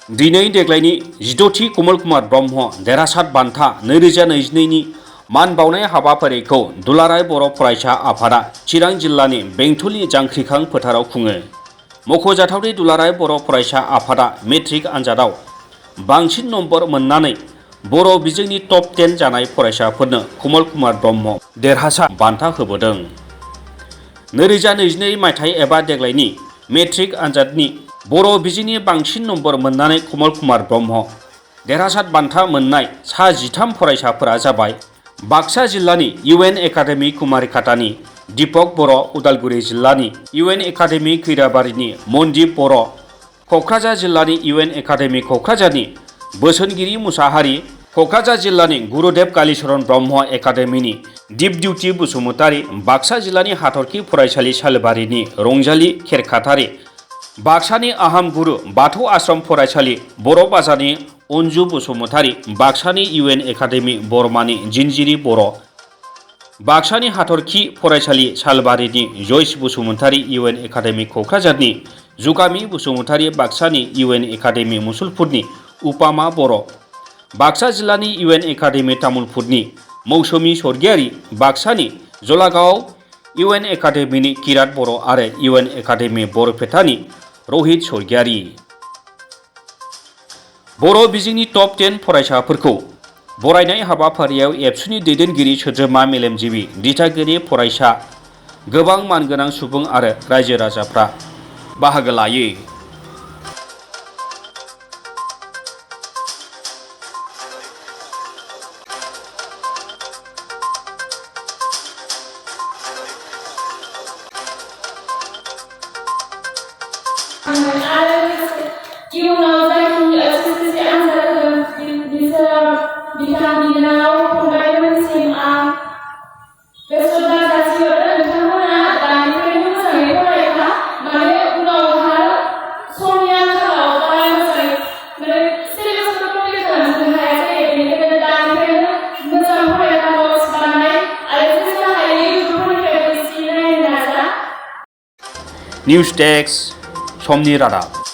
दिनै देग्लायनि 16थि कमल कुमार ब्रह्म देरहासार बान्था 2022 नि मान बावनाय हाबाफारिखौ दुलाराय बर' फरायसा आफादा चिरां जिल्लानि बेंटलनि जांख्रिखां फोथाराव खुङो। मख'जाथावदि दुलाराय बर' फरायसा आफादा मेट्रिक आनजादाव बांसिन नम्बर मोननानै बर' बिजोंनि टप 10 जानाय फरायसाफोरनो कमल कुमार ब्रह्म देरहासार बान्था होबोदों। 2022 मायथाइ एबा देग्लायनि मेट्रिक आनजादनि बर' बिजोंनि बांसिन नम्बर मोननानै कमल कुमार ब्रह्म देरहासार बान्था मोननाय सा 13 फरायसाफोरा जाबाय बाक्सा जिल्लानि इउएन एकाडेमि कुमारिकाटानि दीपक बर', उदालगुरि जिल्लानि इउएन एकाडेमि खैराबारिनि मनदीप बर', क'क्राझार जिल्लानि इउएन एकाडेमि क'क्राझारनि बोसोनगिरि मुसाहारि, क'क्राझार जिल्लानि गुरुदेव कालीचरण ब्रह्म एकाडेमिनि दिपदिउति बसुमतारी, बाक्सा जिल्लानि हाथरखि फरायसालि सालबारिनि रंजालि खेरखातारि, बाक्सानि आहम गुरु बाथौ आश्रम फरायसालि बर' बाजारनि अन्जु बसुमतारी, बाक्सानि इउएन एकाडेमि बरमानि जिनजिरि बर', बाक्सानि हाथरखि फरायसालि सालबारिनि जयस बसुमतारी, इउएन एकाडेमि क'क्राझारनि जुगामि बसुमतारी, बाक्सानि इउएन एकाडेमि मुसलपुरनि उपामा बर', बाक्सा जिल्लानि इउएन एकाडेमि तामुलपुरनि मौसुमि स्वर्गियारी, बाक्सानि जलागाव इउएन एकाडेमिनि किरात बर' आरो इउएन एकाडेमि बरपेटानि रहित स्वर्गियारी। बर' बिजोंनि टप 10 फरायसाफोरखौ बरायनाय हाबाफारियाव एबसुनि दैदेनगिरि, सोद्रोमा, मेलेमजिबि, दिथागिरि, फरायसा, गोबां मानगोनां सुबुं आरो रायजो राजाफ्रा बाहागो लायो। इयुनाव जाखिनि एसएससि आनजाद बिथांमोनाव फंबायमोनसिम आं गोसोबा जासिहरो। नोंथांमोना दानिफ्रायनो मोजाङै फरायखा, माने उनावहाय समनि आंखालाव बारा मोजाङै सिलेबासखौ कमप्लिट खालामनो हाया जायो। बेनिखायनो दानिफ्रायनो मोजां फरायखा, नट्स बानाय आरो जेसेबां हायो इउटुबफोरनिफ्रायबो एसे नायनो नाजा। निउस डेस्क समनि रादाब।